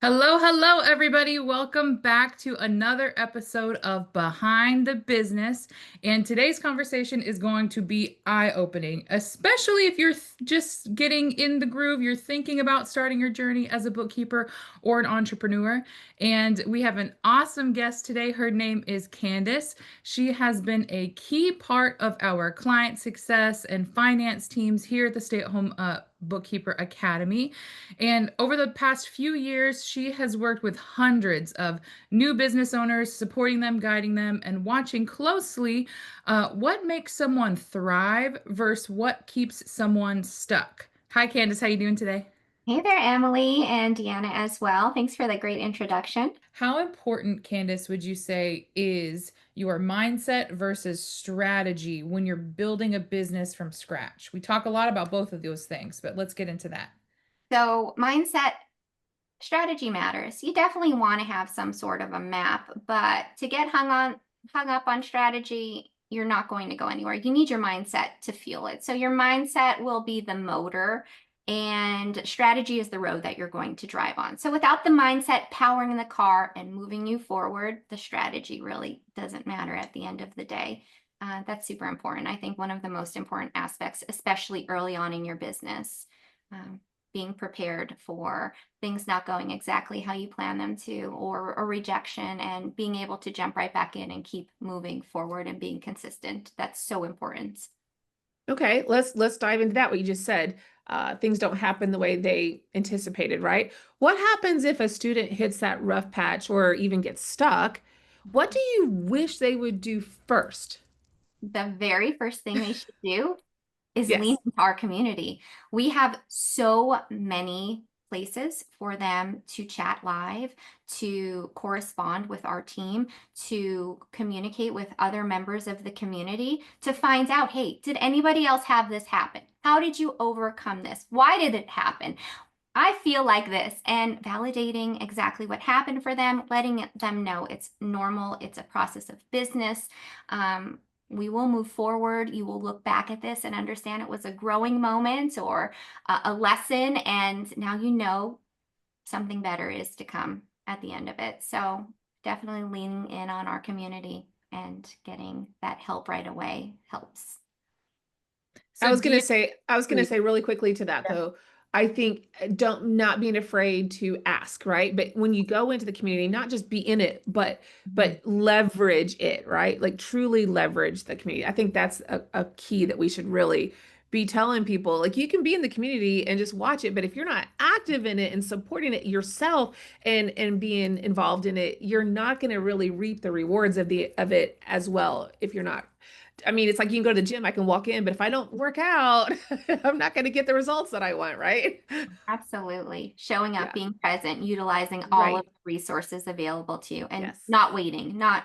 Hello, hello, everybody. Welcome back to another episode of Behind the Business. And today's conversation is going to be eye-opening, especially if you're just getting in the groove, you're thinking about starting your journey as a bookkeeper or an entrepreneur. And we have an awesome guest today. Her name is Candace. She has been a key part of our client success and finance teams here at the Stay-at-Home Bookkeeper Academy. And over the past few years, she has worked with hundreds of new business owners, supporting them, guiding them, and watching closely what makes someone thrive versus what keeps someone stuck. Hi, Candace. How you doing today? Hey there, Emily and Deanna as well. Thanks for the great introduction. How important, Candace, would you say is your mindset versus strategy when you're building a business from scratch? We talk a lot about both of those things, but let's get into that. So, mindset strategy matters. You definitely want to have some sort of a map, but to get hung up on strategy, you're not going to go anywhere. You need your mindset to fuel it. So your mindset will be the motor and strategy is the road that you're going to drive on. So without the mindset powering the car and moving you forward, the strategy really doesn't matter at the end of the day. That's super important. I think one of the most important aspects, especially early on in your business. Um, Being prepared for things not going exactly how you plan them to, or a rejection, and being able to jump right back in and keep moving forward and being consistent. That's so important. Okay, let's dive into that. What you just said, things don't happen the way they anticipated, right? What happens if a student hits that rough patch or even gets stuck? What do you wish they would do first? The very first thing they should do is lean Yes. into our community. We have so many places for them to chat live, to correspond with our team, to communicate with other members of the community, to find out, hey, did anybody else have this happen? How did you overcome this? Why did it happen? I feel like this, and validating exactly what happened for them, letting them know it's normal, it's a process of business. Um, we will move forward. You will look back at this and understand it was a growing moment or a lesson, and now you know something better is to come at the end of it. So definitely leaning in on our community and getting that help right away helps. So, Deanna, I was gonna please. say really quickly to that though, I think don't not being afraid to ask, right? But when you go into the community, not just be in it, but leverage it, right? Like truly leverage the community. I think that's a key that we should really be telling people. Like you can be in the community and just watch it, but if you're not active in it and supporting it yourself and being involved in it, you're not going to really reap the rewards of it as well if you're not. I mean, it's like you can go to the gym, I can walk in, but if I don't work out, I'm not going to get the results that I want, right? Absolutely. Showing up, Yeah, being present, utilizing all of right. the resources available to you, and Yes, not waiting, not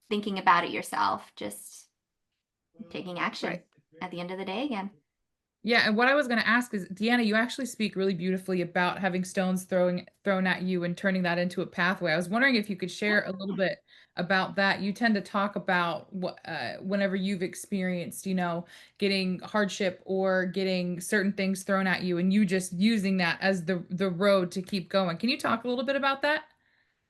thinking about it yourself, just taking action right. at the end of the day again. Yeah, and what I was going to ask is, Deanna, you actually speak really beautifully about having stones thrown at you and turning that into a pathway. I was wondering if you could share a little bit about that. You tend to talk about what whenever you've experienced, getting hardship or getting certain things thrown at you, and you just using that as the road to keep going. Can you talk a little bit about that?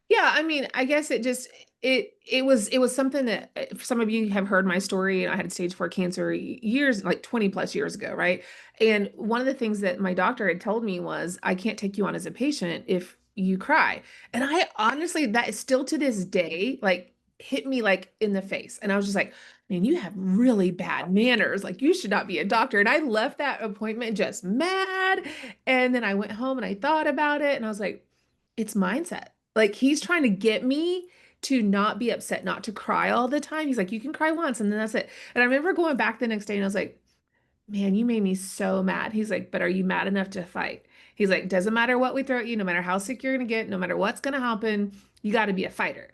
Yeah, I mean, I guess it was something that some of you have heard my story. I had stage 4 cancer years, like 20 plus years ago, right? And one of the things that my doctor had told me was, I can't take you on as a patient if you cry. And I honestly, that is still to this day, like hit me like in the face. And I was just like, man, you have really bad manners. Like you should not be a doctor. And I left that appointment just mad. And then I went home and I thought about it and I was like, it's mindset. Like he's trying to get me to not be upset, not to cry all the time. He's like, you can cry once and then that's it. And I remember going back the next day and I was like, man, you made me so mad. He's like, but are you mad enough to fight? He's like, doesn't matter what we throw at you, no matter how sick you're gonna get, no matter what's gonna happen, you got to be a fighter.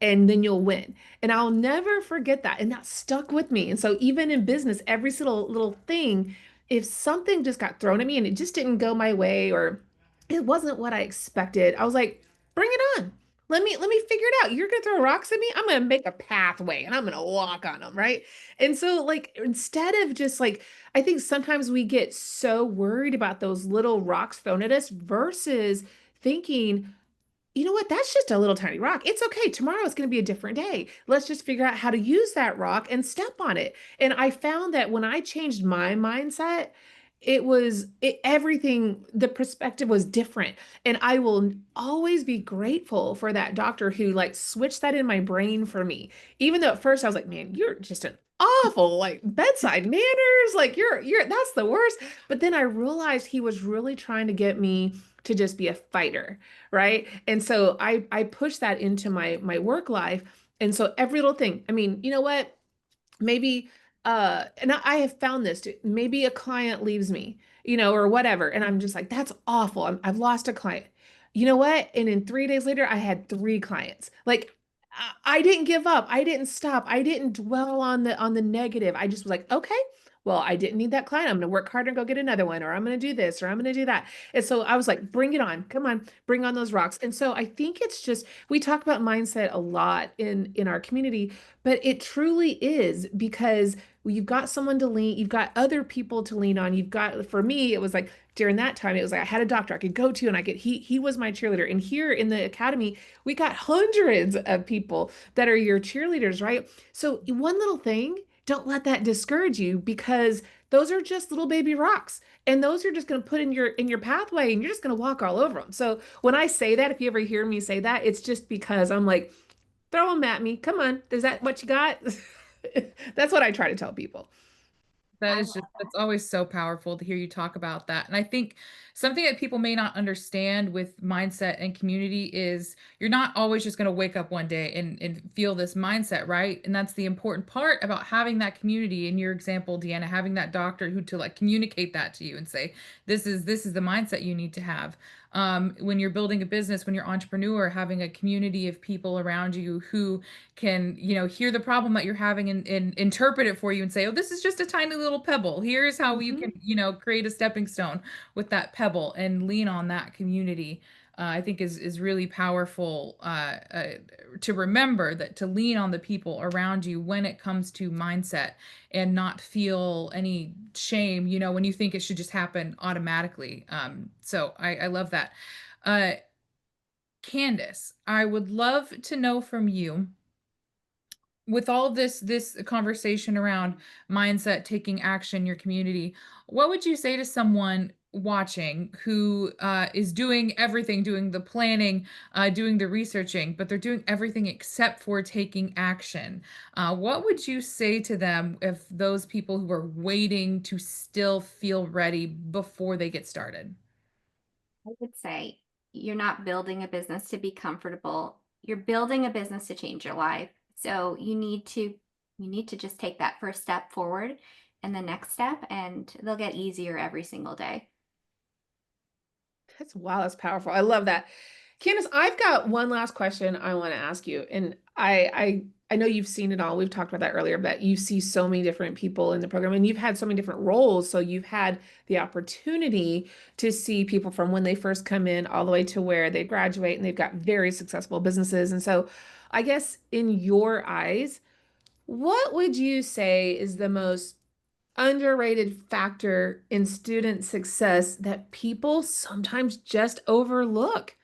And then you'll win. And I'll never forget that. And that stuck with me. And so even in business, every single little thing, if something just got thrown at me and it just didn't go my way or it wasn't what I expected, I was like, bring it on. Let me figure it out. You're gonna throw rocks at me. I'm gonna make a pathway and I'm gonna walk on them, right? And so like instead of just like I think sometimes we get so worried about those little rocks thrown at us versus thinking, you know what? That's just a little tiny rock. It's okay. Tomorrow is going to be a different day. Let's just figure out how to use that rock and step on it. And I found that when I changed my mindset, everything, the perspective was different. And I will always be grateful for that doctor who like switched that in my brain for me. Even though at first I was like, man, you're just an awful like bedside manners. Like that's the worst. But then I realized he was really trying to get me to just be a fighter, right? And so I push that into my work life. And so every little thing, I mean, you know what? Maybe and I have found this too. Maybe a client leaves me, or whatever, and I'm just like, that's awful. I've lost a client. You know what? And in 3 days later, I had three clients. Like I didn't give up. I didn't stop. I didn't dwell on the negative. I just was like, okay, well, I didn't need that client. I'm going to work harder and go get another one, or I'm going to do this, or I'm going to do that. And so I was like, bring it on. Come on, bring on those rocks. And so I think it's just we talk about mindset a lot in our community, but it truly is because you've got someone to lean, you've got other people to lean on. You've got, for me, it was like during that time, it was like I had a doctor I could go to and he was my cheerleader. And here in the academy, we got hundreds of people that are your cheerleaders, right? So one little thing, don't let that discourage you because those are just little baby rocks. And those are just going to put in your pathway and you're just going to walk all over them. So when I say that, if you ever hear me say that, it's just because I'm like, throw them at me. Come on. Is that what you got? That's what I try to tell people. That I is just, that's always so powerful to hear you talk about that. And I think something that people may not understand with mindset and community is you're not always just going to wake up one day and feel this mindset, right? And that's the important part about having that community. In your example, Deanna, having that doctor who to like communicate that to you and say, this is the mindset you need to have. When you're building a business, when you're entrepreneur, having a community of people around you who can, hear the problem that you're having and interpret it for you and say, oh, this is just a tiny little pebble. Here's how you Mhm. can, create a stepping stone with that pebble and lean on that community. I think is really powerful to remember that to lean on the people around you when it comes to mindset and not feel any shame, when you think it should just happen automatically. So I love that. Uh, Candace, I would love to know from you with all of this conversation around mindset, taking action, your community, what would you say to someone watching who is doing everything, doing the planning, doing the researching, but they're doing everything except for taking action? What would you say to them if those people who are waiting to still feel ready before they get started? would say you're not building a business to be comfortable. You're building a business to change your life. So you need to just take that first step forward and the next step, and they'll get easier every single day. That's wow, that's powerful. I love that. Candace, I've got one last question I want to ask you. And I know you've seen it all. We've talked about that earlier, but you see so many different people in the program and you've had so many different roles. So you've had the opportunity to see people from when they first come in all the way to where they graduate and they've got very successful businesses. And so I guess in your eyes, what would you say is the most underrated factor in student success that people sometimes just overlook?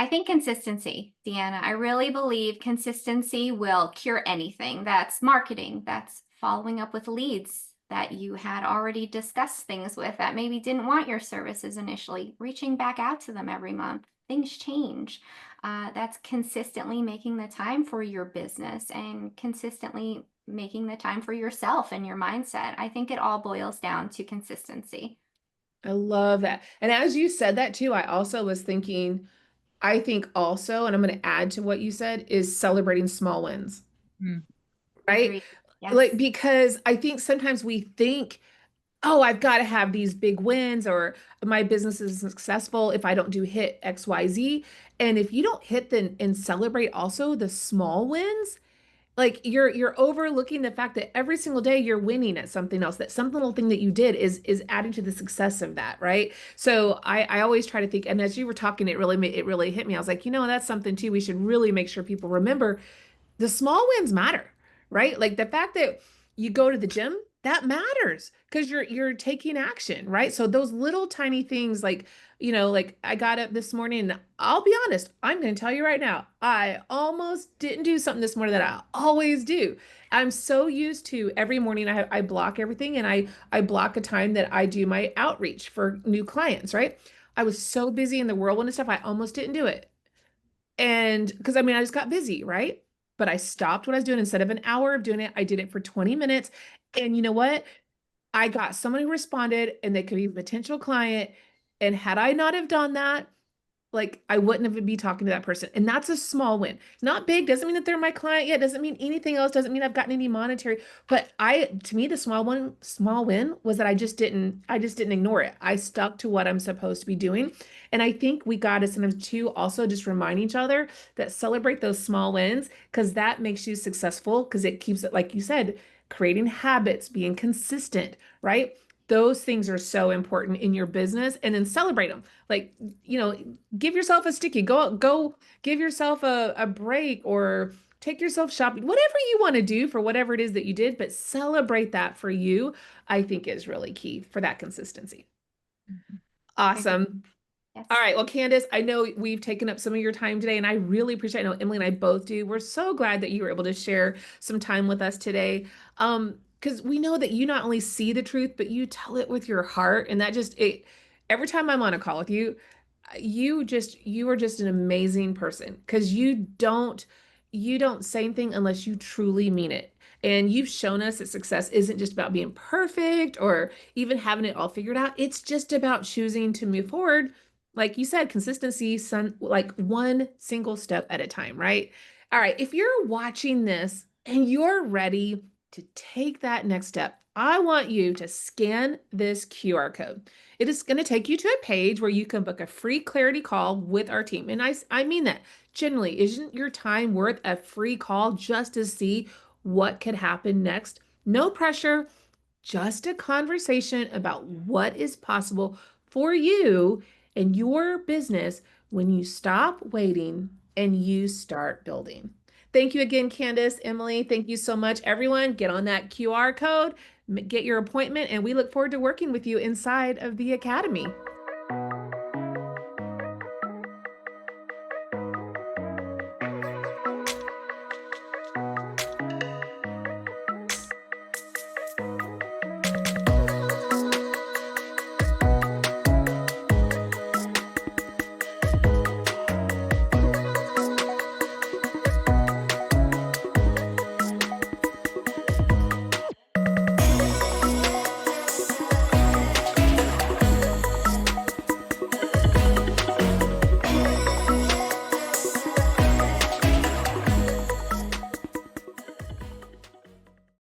I think consistency, Deanna. I really believe consistency will cure anything. That's marketing, that's following up with leads that you had already discussed things with that maybe didn't want your services initially, reaching back out to them every month. Things change. That's consistently making the time for your business and consistently making the time for yourself and your mindset. I think it all boils down to consistency. I love that. And as you said that too, I also was thinking, I think also, and I'm going to add to what you said, is celebrating small wins, Hmm. right? Agreed. Like, Yes. because I think sometimes we think, oh, I've got to have these big wins or my business is successful if I don't do hit XYZ. And if you don't hit and celebrate also the small wins, like you're overlooking the fact that every single day you're winning at something else, that some little thing that you did is adding to the success of that, right? So I always try to think, and as you were talking, it really hit me. I was like, that's something too. We should really make sure people remember the small wins matter, right? Like the fact that you go to the gym that matters because you're taking action, right? So those little tiny things like, like I got up this morning and I'll be honest, I'm going to tell you right now, I almost didn't do something this morning that I always do. I'm so used to every morning I block everything and I block a time that I do my outreach for new clients, right? I was so busy in the whirlwind and stuff, I almost didn't do it. And because I mean, I just got busy, right? But I stopped what I was doing. Instead of an hour of doing it, I did it for 20 minutes. And you know what? I got someone who responded and they could be a potential client. And had I not have done that, like I wouldn't have be talking to that person. And that's a small win. It's not big, doesn't mean that they're my client yet, doesn't mean anything else, doesn't mean I've gotten any monetary. But to me, the small win was that I just didn't ignore it. I stuck to what I'm supposed to be doing. And I think we got to sometimes too also just remind each other that celebrate those small wins because that makes you successful because it keeps it, like you said, creating habits, being consistent, right? Those things are so important in your business and then celebrate them. Like, you know, give yourself a sticky, go give yourself a break or take yourself shopping, whatever you want to do for whatever it is that you did, but celebrate that for you, I think is really key for that consistency. Mhm. Agree. Awesome. All Yes. right. Well, Candace, I know we've taken up some of your time today, and I really appreciate it. I know Emily and I both do. We're so glad that you were able to share some time with us today. Because we know that you not only see the truth, but you tell it with your heart. And that just it every time I'm on a call with you, you are just an amazing person because you don't say anything unless you truly mean it. And you've shown us that success isn't just about being perfect or even having it all figured out. It's just about choosing to move forward like you said, consistency, like one single step at a time, right? All right, if you're watching this and you're ready to take that next step, I want you to scan this QR code. It is going to take you to a page where you can book a free clarity call with our team. And I mean that. Generally, isn't your time worth a free call just to see what could happen next? No pressure, just a conversation about what is possible for you and your business when you stop waiting and you start building. Thank you again, Candace, Emily. Thank you so much. Everyone, get on that QR code, get your appointment, and we look forward to working with you inside of the Academy.